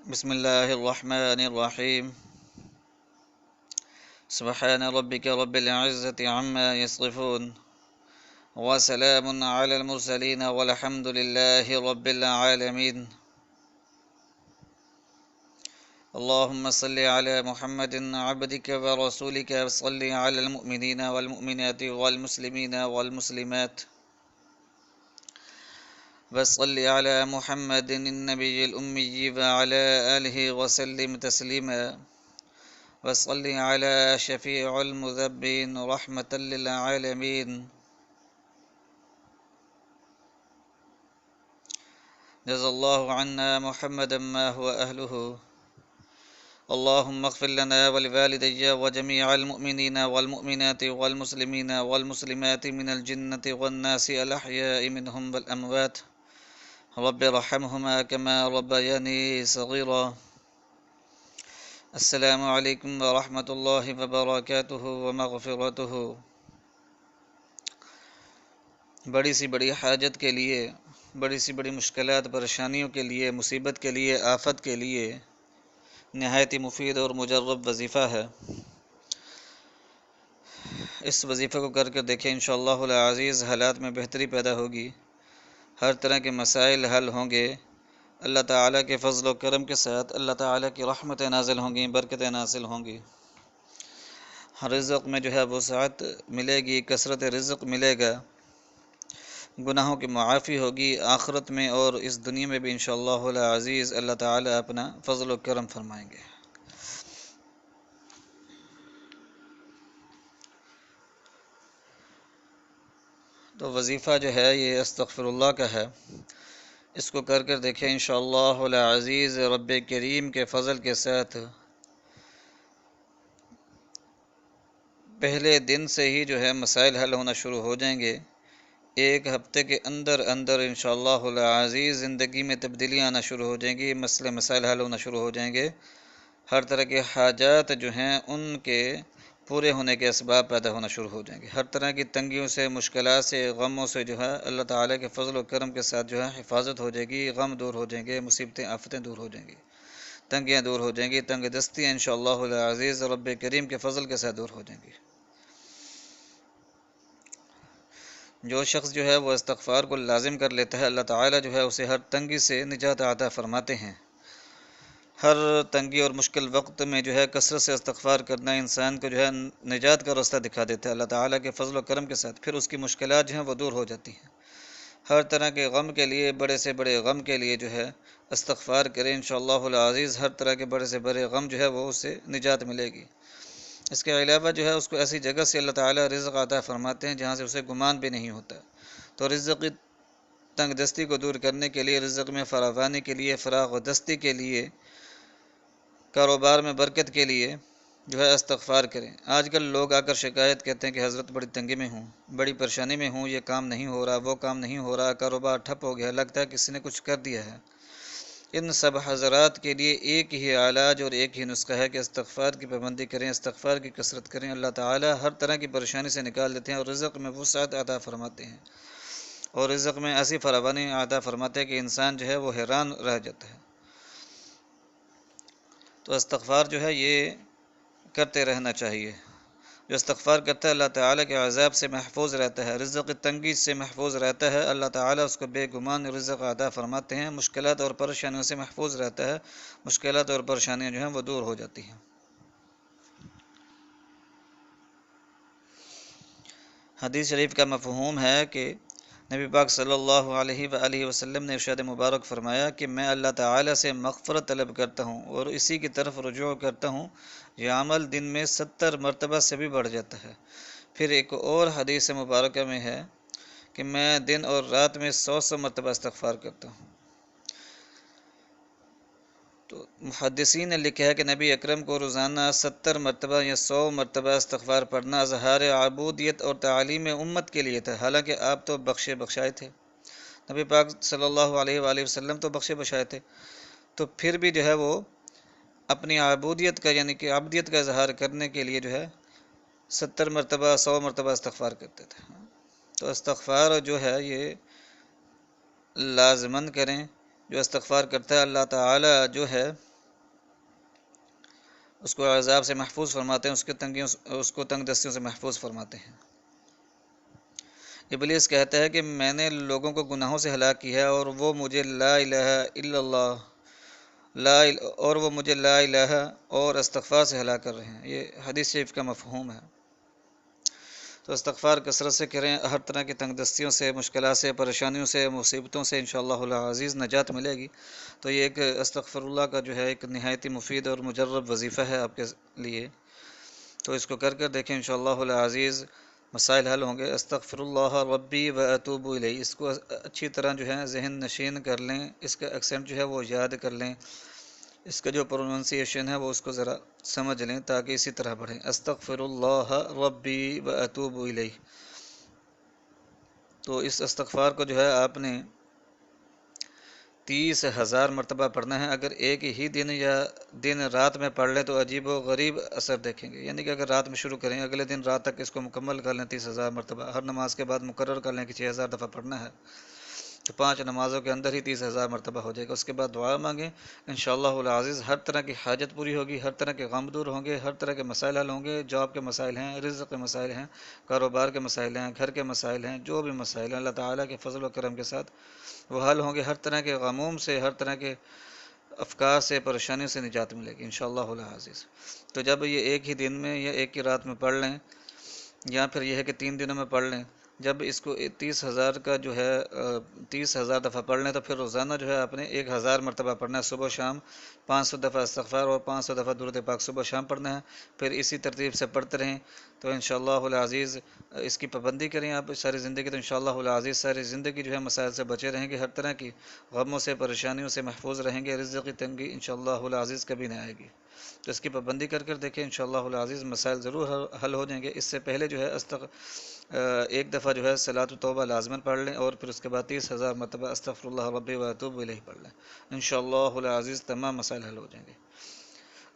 بسم الله الرحمن الرحيم. سبحان ربك رب العزة عما يصفون، وسلام على المرسلين، والحمد لله رب العالمين. اللهم صل على محمد عبدك ورسولك، وصل على المؤمنين والمؤمنات والمسلمين والمسلمات، وصل على محمد النبي الأمي وعلى آله وسلم تسليما، وصل على شفيع المذنبين رحمة للعالمين. جزا الله عنا محمدا ما هو أهله. اللهم اغفر لنا ولوالدي وجميع المؤمنين والمؤمنات والمسلمين والمسلمات من الجنة والناس الأحياء منهم والأموات. رب ارحمهما كما ربياني صغيرا. السلام علیکم ورحمۃ اللہ وبرکاتہ ومغفرتہ. بڑی سی بڑی حاجت کے لیے، بڑی سی بڑی مشکلات پریشانیوں کے لیے، مصیبت کے لیے، آفت کے لیے نہایت ہی مفید اور مجرب وظیفہ ہے. اس وظیفے کو کر کے دیکھیں، انشاءاللہ العزیز حالات میں بہتری پیدا ہوگی، ہر طرح کے مسائل حل ہوں گے. اللہ تعالیٰ کے فضل و کرم کے ساتھ اللہ تعالیٰ کی رحمتیں نازل ہوں گی، برکتیں نازل ہوں گی. رزق میں جو ہے وسعت ملے گی، کثرت رزق ملے گا، گناہوں کی معافی ہوگی آخرت میں اور اس دنیا میں بھی انشاءاللہ العزیز. اللہ تعالیٰ اپنا فضل و کرم فرمائیں گے. تو وظیفہ جو ہے یہ استغفر اللہ کا ہے. اس کو کر کر دیکھیں انشاءاللہ العزیز، رب کریم کے فضل کے ساتھ پہلے دن سے ہی جو ہے مسائل حل ہونا شروع ہو جائیں گے. ایک ہفتے کے اندر اندر انشاءاللہ العزیز زندگی میں تبدیلیاں آنا شروع ہو جائیں گی، مسائل حل ہونا شروع ہو جائیں گے. ہر طرح کے حاجات جو ہیں ان کے پورے ہونے کے اسباب پیدا ہونا شروع ہو جائیں گے. ہر طرح کی تنگیوں سے، مشکلات سے، غموں سے جو ہے اللہ تعالیٰ کے فضل و کرم کے ساتھ جو ہے حفاظت ہو جائے گی، غم دور ہو جائیں گے، مصیبتیں آفتیں دور ہو جائیں گی، تنگیاں دور ہو جائیں گی، تنگ دستیاں انشاءاللہ العزیز رب کریم کے فضل کے ساتھ دور ہو جائیں گی. جو شخص جو ہے وہ استغفار کو لازم کر لیتا ہے، اللہ تعالیٰ جو ہے اسے ہر تنگی سے نجات عطا فرماتے ہیں. ہر تنگی اور مشکل وقت میں جو ہے کثرت سے استغفار کرنا انسان کو جو ہے نجات کا راستہ دکھا دیتا ہے اللہ تعالیٰ کے فضل و کرم کے ساتھ. پھر اس کی مشکلات جو ہیں وہ دور ہو جاتی ہیں. ہر طرح کے غم کے لیے، بڑے سے بڑے غم کے لیے جو ہے استغفار کریں انشاءاللہ العزیز. ہر طرح کے بڑے سے بڑے غم جو ہے وہ اسے نجات ملے گی. اس کے علاوہ جو ہے اس کو ایسی جگہ سے اللہ تعالیٰ رزق عطا فرماتے ہیں جہاں سے اسے گمان بھی نہیں ہوتا. تو رزق کی تنگ دستی کو دور کرنے کے لیے، رزق میں فراوانی کے لیے، فراغ و دستی کے لیے، کاروبار میں برکت کے لیے جو ہے استغفار کریں. آج کل لوگ آ کر شکایت کہتے ہیں کہ حضرت بڑی تنگی میں ہوں، بڑی پریشانی میں ہوں، یہ کام نہیں ہو رہا، وہ کام نہیں ہو رہا، کاروبار ٹھپ ہو گیا، لگتا ہے کسی نے کچھ کر دیا ہے. ان سب حضرات کے لیے ایک ہی علاج اور ایک ہی نسخہ ہے کہ استغفار کی پابندی کریں، استغفار کی کثرت کریں. اللہ تعالیٰ ہر طرح کی پریشانی سے نکال دیتے ہیں اور رزق میں وسعت عطا فرماتے ہیں، اور رزق میں ایسی فراوانی عطا فرماتے ہیں کہ انسان جو ہے وہ حیران رہ جاتا ہے. تو استغفار جو ہے یہ کرتے رہنا چاہیے. جو استغفار کرتا ہے اللہ تعالیٰ کے عذاب سے محفوظ رہتا ہے، رزق کی تنگی سے محفوظ رہتا ہے. اللہ تعالیٰ اس کو بے گمان رزق عطا فرماتے ہیں. مشکلات اور پریشانیوں سے محفوظ رہتا ہے، مشکلات اور پریشانیاں جو ہیں وہ دور ہو جاتی ہیں. حدیث شریف کا مفہوم ہے کہ نبی پاک صلی اللہ علیہ وآلہ وسلم نے ارشاد مبارک فرمایا کہ میں اللہ تعالیٰ سے مغفرت طلب کرتا ہوں اور اسی کی طرف رجوع کرتا ہوں. یہ عمل دن میں 70 مرتبہ سے بھی بڑھ جاتا ہے. پھر ایک اور حدیث مبارکہ میں ہے کہ میں دن اور رات میں 100 مرتبہ استغفار کرتا ہوں. تو محدثین نے لکھا ہے کہ نبی اکرم کو روزانہ 70 مرتبہ یا 100 مرتبہ استغفار پڑھنا اظہار عبودیت اور تعلیم امت کے لیے تھا. حالانکہ آپ تو بخشے بخشائے تھے، نبی پاک صلی اللہ علیہ وآلہ وسلم تو بخشے بخشائے تھے، تو پھر بھی جو ہے وہ اپنی عبودیت کا یعنی کہ عبدیت کا اظہار کرنے کے لیے جو ہے 70 مرتبہ 100 مرتبہ استغفار کرتے تھے. تو استغفار جو ہے یہ لازماً کریں. جو استغفار کرتا ہے اللہ تعالیٰ جو ہے اس کو عذاب سے محفوظ فرماتے ہیں، اس کو تنگ دستیوں سے محفوظ فرماتے ہیں۔ ابلیس کہتا ہے کہ میں نے لوگوں کو گناہوں سے ہلاک کیا ہے اور وہ مجھے لا الہ الا اللہ اور وہ مجھے لا الہ اور استغفار سے ہلاک کر رہے ہیں۔ یہ حدیث شریف کا مفہوم ہے۔ تو استغفار کثرت سے کریں، ہر طرح کی تنگ دستیوں سے، مشکلات سے، پریشانیوں سے، مصیبتوں سے انشاءاللہ العزیز نجات ملے گی۔ تو یہ ایک استغفر اللہ کا جو ہے ایک نہایت ہی مفید اور مجرب وظیفہ ہے آپ کے لیے، تو اس کو کر دیکھیں انشاءاللہ العزیز مسائل حل ہوں گے۔ استغفر اللہ ربی و اتوب الیہ، اس کو اچھی طرح جو ہے ذہن نشین کر لیں، اس کا ایکسنٹ جو ہے وہ یاد کر لیں، اس کا جو پروننسیشن ہے وہ اس کو ذرا سمجھ لیں تاکہ اسی طرح پڑھیں، استغفر اللہ ربی و اتوب الیہ۔ تو اس استغفار کو جو ہے آپ نے 30,000 مرتبہ پڑھنا ہے۔ اگر ایک ہی دن یا دن رات میں پڑھ لیں تو عجیب و غریب اثر دیکھیں گے، یعنی کہ اگر رات میں شروع کریں، اگلے دن رات تک اس کو مکمل کر لیں 30,000 مرتبہ، ہر نماز کے بعد مقرر کر لیں کہ 6,000 دفعہ پڑھنا ہے، تو 5 نمازوں کے اندر ہی 30,000 مرتبہ ہو جائے گا۔ اس کے بعد دعا مانگیں، انشاءاللہ العزیز ہر طرح کی حاجت پوری ہوگی، ہر طرح کے غم دور ہوں گے، ہر طرح کے مسائل حل ہوں گے، جاب کے مسائل ہیں، رزق کے مسائل ہیں، کاروبار کے مسائل ہیں، گھر کے مسائل ہیں، جو بھی مسائل ہیں اللہ تعالیٰ کے فضل و کرم کے ساتھ وہ حل ہوں گے، ہر طرح کے غموم سے، ہر طرح کے افکار سے، پریشانیوں سے نجات ملے گی انشاءاللہ العزیز۔ تو جب یہ ایک ہی دن میں یا ایک ہی رات میں پڑھ لیں، یا پھر یہ ہے کہ 3 دنوں میں پڑھ لیں، جب اس کو 30,000 کا جو ہے 30,000 دفعہ پڑھ لیں تو پھر روزانہ جو ہے آپ نے 1,000 مرتبہ پڑھنا ہے، صبح و شام 500 دفعہ استغفار اور 500 دفعہ درود پاک صبح و شام پڑھنا ہے، پھر اسی ترتیب سے پڑھتے رہیں تو انشاءاللہ العزیز اس کی پابندی کریں آپ ساری زندگی، تو انشاءاللہ العزیز ساری زندگی جو ہے مسائل سے بچے رہیں گے، ہر طرح کی غموں سے، پریشانیوں سے محفوظ رہیں گے، رزق کی تنگی انشاءاللہ العزیز کبھی نہ آئے گی۔ تو اس کی پابندی کر دیکھیں انشاءاللہ العزیز مسائل ضرور حل ہو جائیں گے۔ اس سے پہلے جو ہے ایک دفعہ جو ہے صلاۃ التوبہ لازماً پڑھ لیں، اور پھر اس کے بعد 30,000 مرتبہ استغفر اللہ ربی و اتوب الیہ پڑھ لیں، انشاءاللہ العزیز تمام مسائل حل ہو جائیں گے۔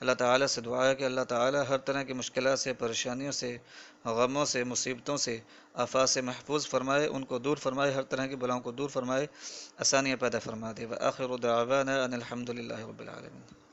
اللہ تعالیٰ سے دعا ہے کہ اللہ تعالیٰ ہر طرح کی مشکلات سے، پریشانیوں سے، غموں سے، مصیبتوں سے، آفات سے محفوظ فرمائے، ان کو دور فرمائے، ہر طرح کی بلاؤں کو دور فرمائے، آسانیاں پیدا فرما دے۔ وآخر دعوانا ان الحمد للہ رب العالمین۔